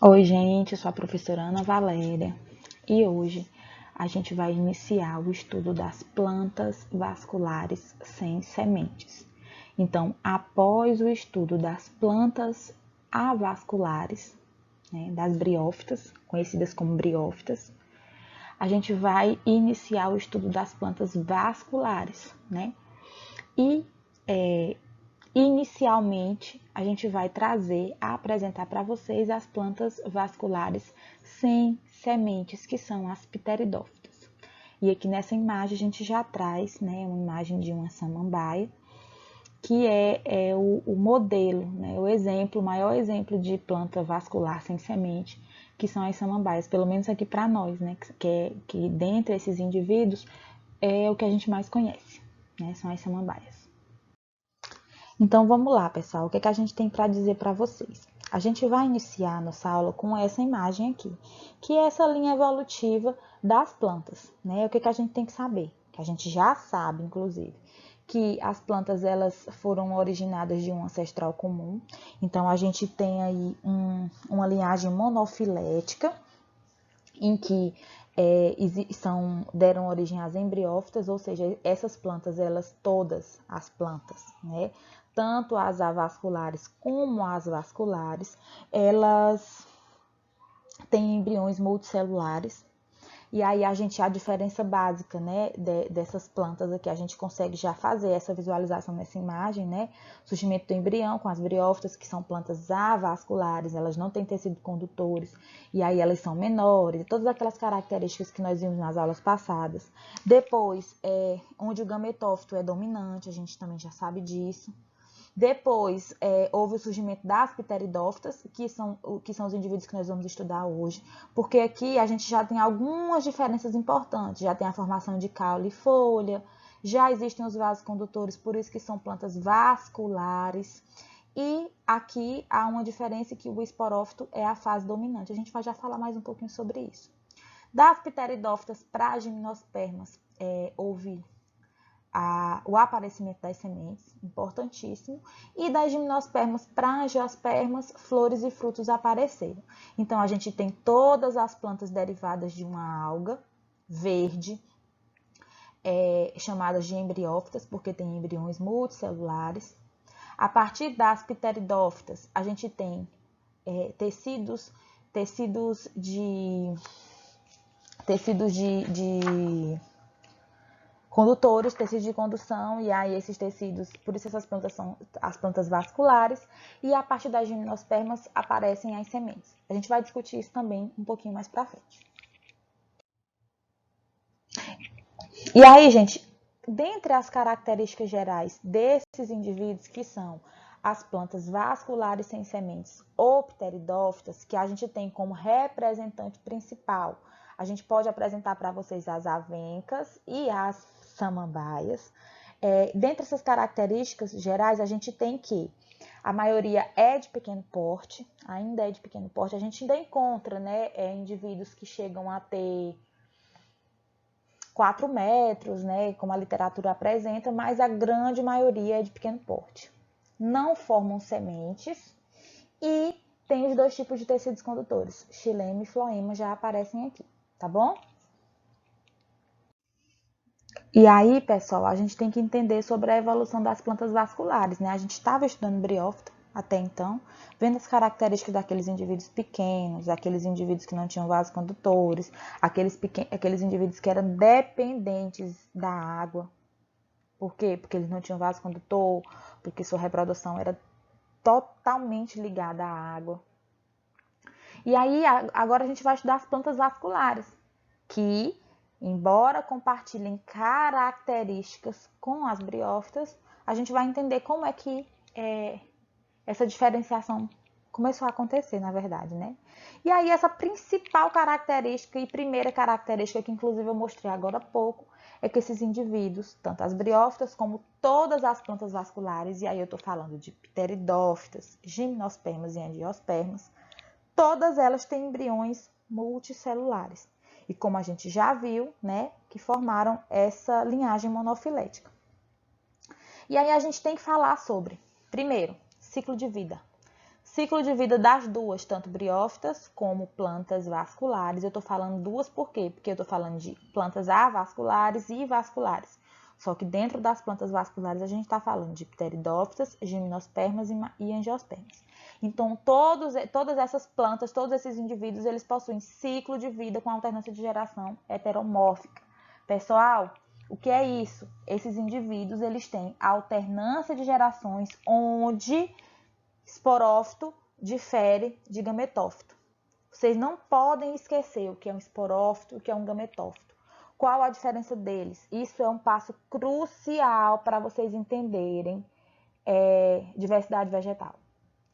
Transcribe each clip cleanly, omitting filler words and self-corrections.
Oi, gente, eu sou a professora Ana Valéria e hoje a gente vai iniciar o estudo das plantas vasculares sem sementes. Então, após o estudo das plantas avasculares, das briófitas, conhecidas como briófitas, a gente vai iniciar o estudo das plantas vasculares, E inicialmente, a gente vai apresentar para vocês as plantas vasculares sem sementes, que são as pteridófitas. E aqui nessa imagem a gente já traz, uma imagem de uma samambaia, que é o modelo, o exemplo, o maior exemplo de planta vascular sem semente, que são as samambaias, pelo menos aqui para nós, que dentre esses indivíduos é o que a gente mais conhece, são as samambaias. Então, vamos lá, pessoal. O que a gente tem para dizer para vocês? A gente vai iniciar nossa aula com essa imagem aqui, que é essa linha evolutiva das plantas, O que a gente tem que saber? Que a gente já sabe, inclusive, que as plantas elas foram originadas de um ancestral comum. Então, a gente tem aí uma linhagem monofilética, em que deram origem às embriófitas, ou seja, essas plantas, todas as plantas, tanto as avasculares como as vasculares, elas têm embriões multicelulares. E aí a diferença básica, dessas plantas aqui, a gente consegue já fazer essa visualização nessa imagem, Surgimento do embrião com as briófitas, que são plantas avasculares, elas não têm tecido condutores, e aí elas são menores, todas aquelas características que nós vimos nas aulas passadas. Depois, onde o gametófito é dominante, a gente também já sabe disso. Depois, houve o surgimento das pteridófitas, que são os indivíduos que nós vamos estudar hoje, porque aqui a gente já tem algumas diferenças importantes, já tem a formação de caule e folha, já existem os vasos condutores, por isso que são plantas vasculares, e aqui há uma diferença que o esporófito é a fase dominante. A gente vai já falar mais um pouquinho sobre isso. Das pteridófitas para as gimnospermas, houve o aparecimento das sementes, importantíssimo, e das gimnospermas para angiospermas, flores e frutos apareceram. Então, a gente tem todas as plantas derivadas de uma alga verde, chamadas de embriófitas, porque tem embriões multicelulares. A partir das pteridófitas, a gente tem tecidos de condutores, tecidos de condução, e aí esses tecidos, por isso essas plantas são as plantas vasculares, e a partir das gimnospermas aparecem as sementes. A gente vai discutir isso também um pouquinho mais pra frente. E aí, gente, dentre as características gerais desses indivíduos, que são as plantas vasculares sem sementes ou pteridófitas, que a gente tem como representante principal, a gente pode apresentar para vocês as avencas e as samambaias. Dentre essas características gerais, a gente tem que a maioria é de pequeno porte, ainda é de pequeno porte. A gente ainda encontra, indivíduos que chegam a ter 4 metros, como a literatura apresenta, mas a grande maioria é de pequeno porte. Não formam sementes e tem os dois tipos de tecidos condutores, xilema e floema, já aparecem aqui, tá bom? E aí, pessoal, a gente tem que entender sobre a evolução das plantas vasculares, A gente estava estudando briófita até então, vendo as características daqueles indivíduos pequenos, aqueles indivíduos que não tinham vasos condutores, aqueles indivíduos que eram dependentes da água. Por quê? Porque eles não tinham vaso condutor, porque sua reprodução era totalmente ligada à água. E aí, agora a gente vai estudar as plantas vasculares, que, embora compartilhem características com as briófitas, a gente vai entender como é que essa diferenciação começou a acontecer, na verdade, E aí, essa principal característica e primeira característica, que inclusive eu mostrei agora há pouco, é que esses indivíduos, tanto as briófitas como todas as plantas vasculares, e aí eu estou falando de pteridófitas, gimnospermas e angiospermas, todas elas têm embriões multicelulares. E como a gente já viu, que formaram essa linhagem monofilética. E aí a gente tem que falar sobre, primeiro, ciclo de vida. Ciclo de vida das duas, tanto briófitas como plantas vasculares. Eu estou falando duas por quê? Porque eu estou falando de plantas avasculares e vasculares. Só que dentro das plantas vasculares a gente está falando de pteridófitas, gimnospermas e angiospermas. Então, todas essas plantas, todos esses indivíduos, eles possuem ciclo de vida com alternância de geração heteromórfica. Pessoal, o que é isso? Esses indivíduos, eles têm alternância de gerações onde esporófito difere de gametófito. Vocês não podem esquecer o que é um esporófito e o que é um gametófito. Qual a diferença deles? Isso é um passo crucial para vocês entenderem diversidade vegetal.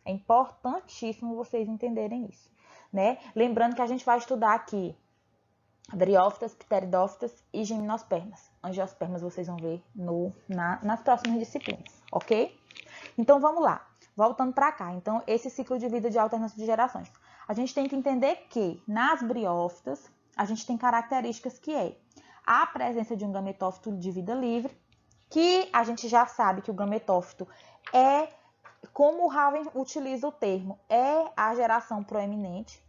É importantíssimo vocês entenderem isso, né? Lembrando que a gente vai estudar aqui briófitas, pteridófitas e gimnospermas. Angiospermas vocês vão ver nas próximas disciplinas, ok? Então, vamos lá. Voltando para cá. Então, esse ciclo de vida de alternância de gerações. A gente tem que entender que nas briófitas, a gente tem características que é a presença de um gametófito de vida livre, que a gente já sabe que o gametófito é, como o Raven utiliza o termo, é a geração proeminente.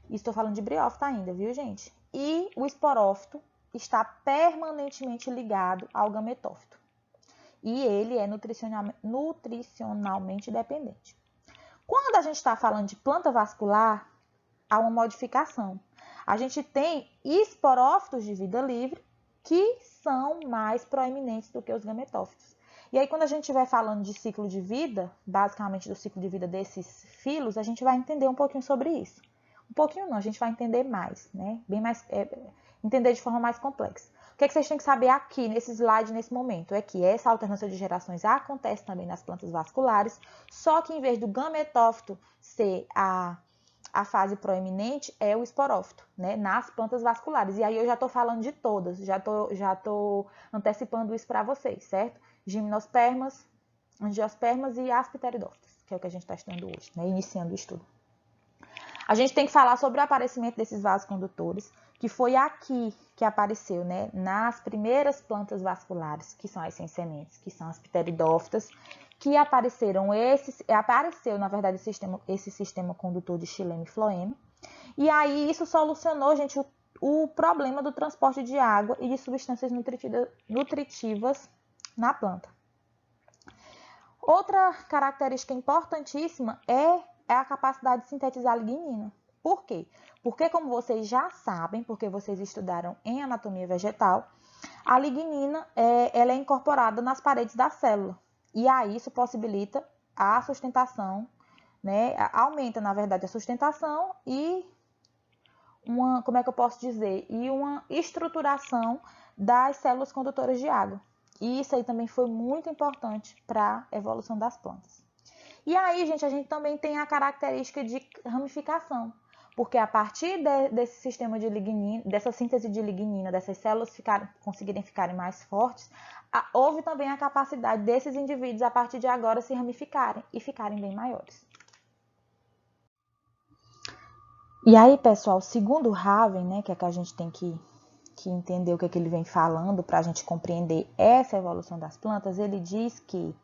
Estou falando de briófita ainda, viu, gente? E o esporófito está permanentemente ligado ao gametófito. E ele é nutricionalmente dependente. Quando a gente está falando de planta vascular, há uma modificação. A gente tem esporófitos de vida livre que são mais proeminentes do que os gametófitos. E aí, quando a gente estiver falando de ciclo de vida, basicamente do ciclo de vida desses filos, a gente vai entender um pouquinho sobre isso. Um pouquinho não, a gente vai entender mais, né? Bem mais, entender de forma mais complexa. O que vocês têm que saber aqui, nesse slide, nesse momento, é que essa alternância de gerações acontece também nas plantas vasculares, só que em vez do gametófito ser a fase proeminente, é o esporófito, né, nas plantas vasculares. E aí eu já estou falando de todas, já tô antecipando isso para vocês, certo? Gimnospermas, angiospermas e as pteridófitas, que é o que a gente está estudando hoje, né, iniciando o estudo. A gente tem que falar sobre o aparecimento desses vasos condutores, que foi aqui que apareceu, né, nas primeiras plantas vasculares, que são as sem sementes, que são as pteridófitas, que apareceu, na verdade, esse sistema condutor de xilema e floema. E aí isso solucionou, gente, o problema do transporte de água e de substâncias nutritivas na planta. Outra característica importantíssima é a capacidade de sintetizar lignina. Por quê? Porque, como vocês já sabem, porque vocês estudaram em anatomia vegetal, a lignina ela é incorporada nas paredes da célula. E aí isso possibilita a sustentação, né? Aumenta, na verdade, a sustentação e como é que eu posso dizer? E uma estruturação das células condutoras de água. E isso aí também foi muito importante para a evolução das plantas. E aí, gente, a gente também tem a característica de ramificação. Porque a partir desse sistema de lignina, dessa síntese de lignina, dessas células conseguirem ficarem mais fortes, houve também a capacidade desses indivíduos, a partir de agora, se ramificarem e ficarem bem maiores. E aí, pessoal, segundo Raven, né, que é que a gente tem que entender o que é que ele vem falando para a gente compreender essa evolução das plantas, ele diz que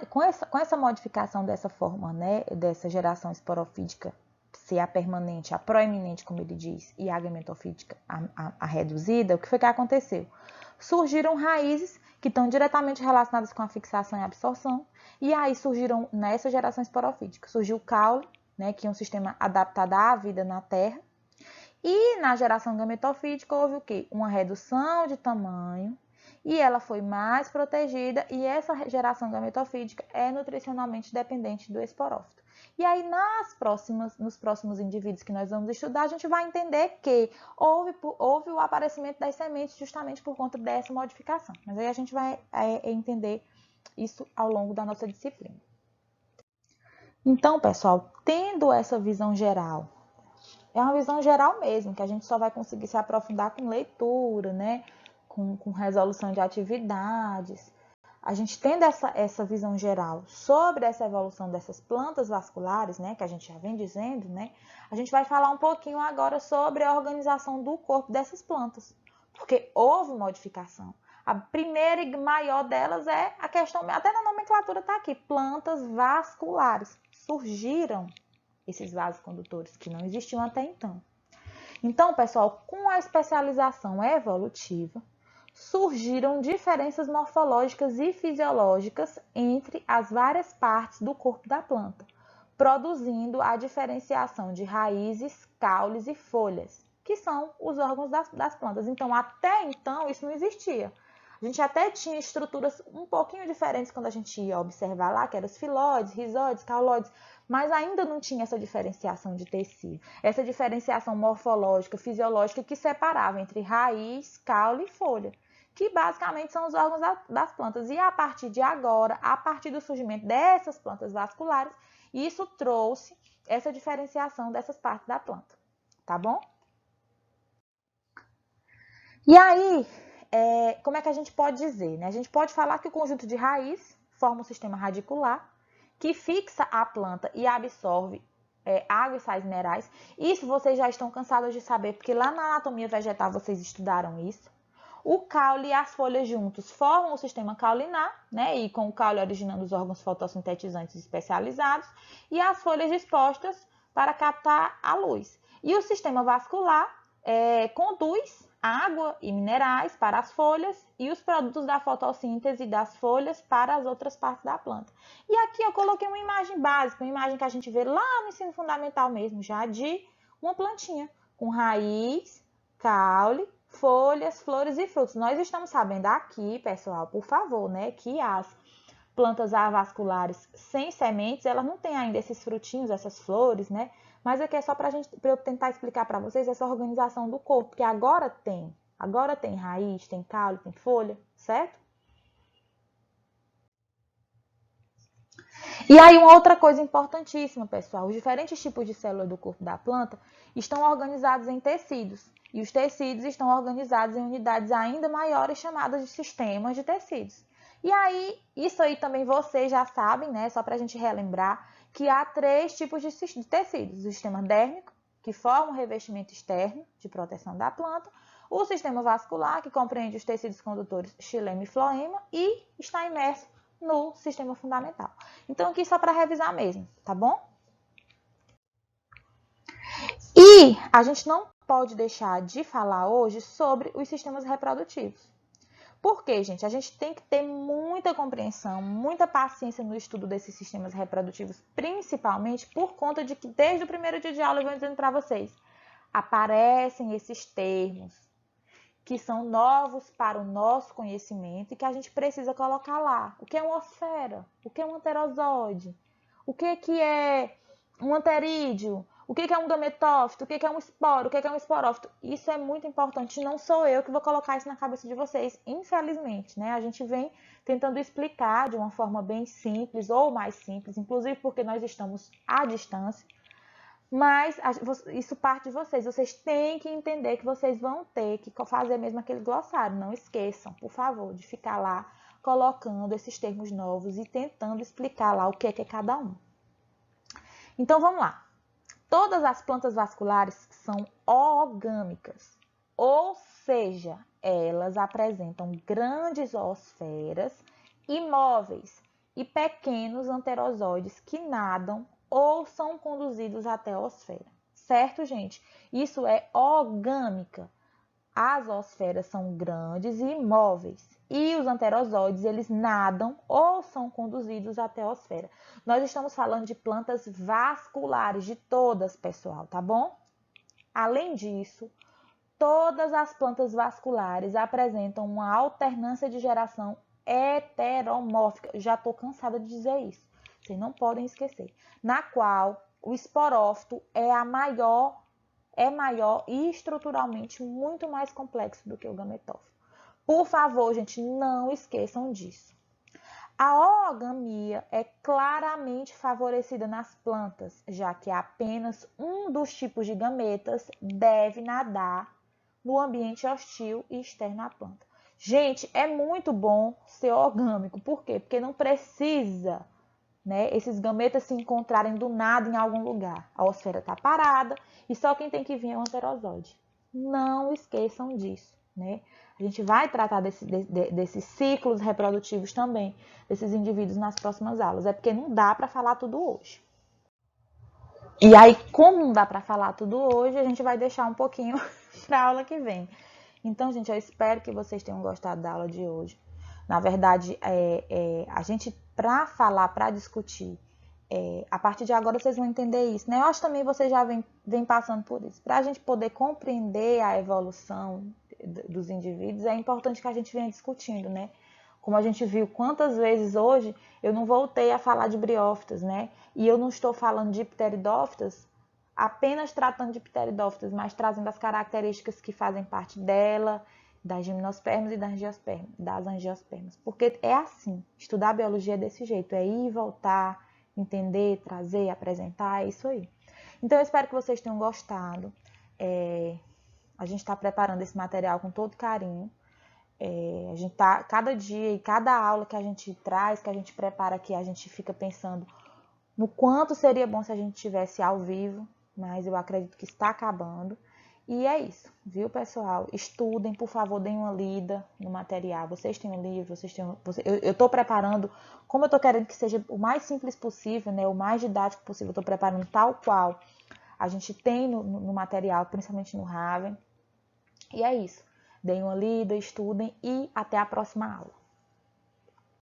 com essa modificação dessa forma, né, dessa geração esporofítica, ser a permanente, a proeminente, como ele diz, e a gametofítica, a reduzida, o que foi que aconteceu? Surgiram raízes que estão diretamente relacionadas com a fixação e absorção, e aí surgiram, nessa geração esporofítica, surgiu o caule, né, que é um sistema adaptado à vida na terra, e na geração gametofítica houve o quê? Uma redução de tamanho, e ela foi mais protegida, e essa geração gametofítica é nutricionalmente dependente do esporófito. E aí, nos próximos indivíduos que nós vamos estudar, a gente vai entender que houve o aparecimento das sementes justamente por conta dessa modificação. Mas aí a gente vai entender isso ao longo da nossa disciplina. Então, pessoal, tendo essa visão geral, é uma visão geral mesmo, que a gente só vai conseguir se aprofundar com leitura, né? Com resolução de atividades. A gente tendo essa visão geral sobre essa evolução dessas plantas vasculares, né, que a gente já vem dizendo, né, a gente vai falar um pouquinho agora sobre a organização do corpo dessas plantas, porque houve modificação. A primeira e maior delas é a questão, até na nomenclatura está aqui, plantas vasculares. Surgiram esses vasos condutores que não existiam até então. Então, pessoal, com a especialização evolutiva, surgiram diferenças morfológicas e fisiológicas entre as várias partes do corpo da planta, produzindo a diferenciação de raízes, caules e folhas, que são os órgãos das plantas. Então, até então, isso não existia. A gente até tinha estruturas um pouquinho diferentes quando a gente ia observar lá, que eram os filóides, rizóides, cauloides, mas ainda não tinha essa diferenciação de tecido, essa diferenciação morfológica, fisiológica que separava entre raiz, caule e folha, que basicamente são os órgãos das plantas. E a partir de agora, a partir do surgimento dessas plantas vasculares, isso trouxe essa diferenciação dessas partes da planta, tá bom? E aí, como é que a gente pode dizer, né? A gente pode falar que o conjunto de raiz forma um sistema radicular que fixa a planta e absorve água e sais minerais. Isso vocês já estão cansados de saber, porque lá na anatomia vegetal vocês estudaram isso. O caule e as folhas juntos formam o sistema caulinar, né? E com o caule originando os órgãos fotossintetizantes especializados e as folhas dispostas para captar a luz. E o sistema vascular conduz água e minerais para as folhas e os produtos da fotossíntese das folhas para as outras partes da planta. E aqui eu coloquei uma imagem básica, uma imagem que a gente vê lá no ensino fundamental mesmo, já de uma plantinha com raiz, caule, folhas, flores e frutos. Nós estamos sabendo aqui, pessoal, por favor, né, que as plantas avasculares sem sementes, elas não têm ainda esses frutinhos, essas flores, né? Mas aqui é só para eu tentar explicar para vocês essa organização do corpo, que agora tem raiz, tem caule, tem folha, certo? E aí uma outra coisa importantíssima, pessoal, os diferentes tipos de células do corpo da planta estão organizados em tecidos, e os tecidos estão organizados em unidades ainda maiores chamadas de sistemas de tecidos. E aí, isso aí também vocês já sabem, né? Só para a gente relembrar que há 3 tipos de tecidos. O sistema dérmico, que forma o revestimento externo de proteção da planta. O sistema vascular, que compreende os tecidos condutores xilema e floema e está imerso no sistema fundamental. Então, aqui só para revisar mesmo, tá bom? E a gente não pode deixar de falar hoje sobre os sistemas reprodutivos. Por quê, gente? A gente tem que ter muita compreensão, muita paciência no estudo desses sistemas reprodutivos, principalmente por conta de que desde o primeiro dia de aula eu venho dizendo para vocês, aparecem esses termos que são novos para o nosso conhecimento e que a gente precisa colocar lá. O que é uma osfera? O que é um anterozoide? O que é um anterídeo? O que é um gametófito? O que é um esporo? O que é um esporófito? Isso é muito importante. Não sou eu que vou colocar isso na cabeça de vocês, infelizmente, né? A gente vem tentando explicar de uma forma bem simples ou mais simples, inclusive porque nós estamos à distância. Mas isso parte de vocês. Vocês têm que entender que vocês vão ter que fazer mesmo aquele glossário. Não esqueçam, por favor, de ficar lá colocando esses termos novos e tentando explicar lá o que é cada um. Então, vamos lá. Todas as plantas vasculares são oogâmicas, ou seja, elas apresentam grandes zoosferas imóveis e pequenos anterozoides que nadam ou são conduzidos até a osfera. Certo, gente? Isso é oogâmica. As zoosferas são grandes e imóveis. E os anterozoides, eles nadam ou são conduzidos até a osfera. Nós estamos falando de plantas vasculares, de todas, pessoal, tá bom? Além disso, todas as plantas vasculares apresentam uma alternância de geração heteromórfica. Já estou cansada de dizer isso. Vocês não podem esquecer. Na qual o esporófito é maior e estruturalmente muito mais complexo do que o gametófito. Por favor, gente, não esqueçam disso. A oogamia é claramente favorecida nas plantas, já que apenas um dos tipos de gametas deve nadar no ambiente hostil e externo à planta. Gente, é muito bom ser orgâmico. Por quê? Porque não precisa, né, esses gametas se encontrarem do nada em algum lugar. A osfera está parada e só quem tem que vir é o anterozoide. Não esqueçam disso, né? A gente vai tratar desses ciclos reprodutivos também, desses indivíduos nas próximas aulas. É porque não dá para falar tudo hoje. E aí, como não dá para falar tudo hoje, a gente vai deixar um pouquinho para a aula que vem. Então, gente, eu espero que vocês tenham gostado da aula de hoje. Na verdade, a gente, para falar, para discutir, a partir de agora vocês vão entender isso, né? Eu acho que também vocês já vem passando por isso. Para a gente poder compreender a evolução dos indivíduos, é importante que a gente venha discutindo, né? Como a gente viu quantas vezes hoje eu não voltei a falar de briófitas, né? E eu não estou falando de pteridófitas apenas tratando de pteridófitas, mas trazendo as características que fazem parte dela, das gimnospermas e das angiospermas. Porque é assim, estudar biologia é desse jeito, é ir e voltar, entender, trazer, apresentar, é isso aí. Então eu espero que vocês tenham gostado. A gente está preparando esse material com todo carinho. A gente tá, cada dia e cada aula que a gente traz, que a gente prepara aqui, a gente fica pensando no quanto seria bom se a gente tivesse ao vivo, mas eu acredito que está acabando. E é isso, viu, pessoal? Estudem, por favor, deem uma lida no material. Vocês têm um livro, eu estou preparando, como eu estou querendo que seja o mais simples possível, né, o mais didático possível, eu estou preparando tal qual a gente tem no material, principalmente no Raven. E é isso. Deem uma lida, estudem e até a próxima aula.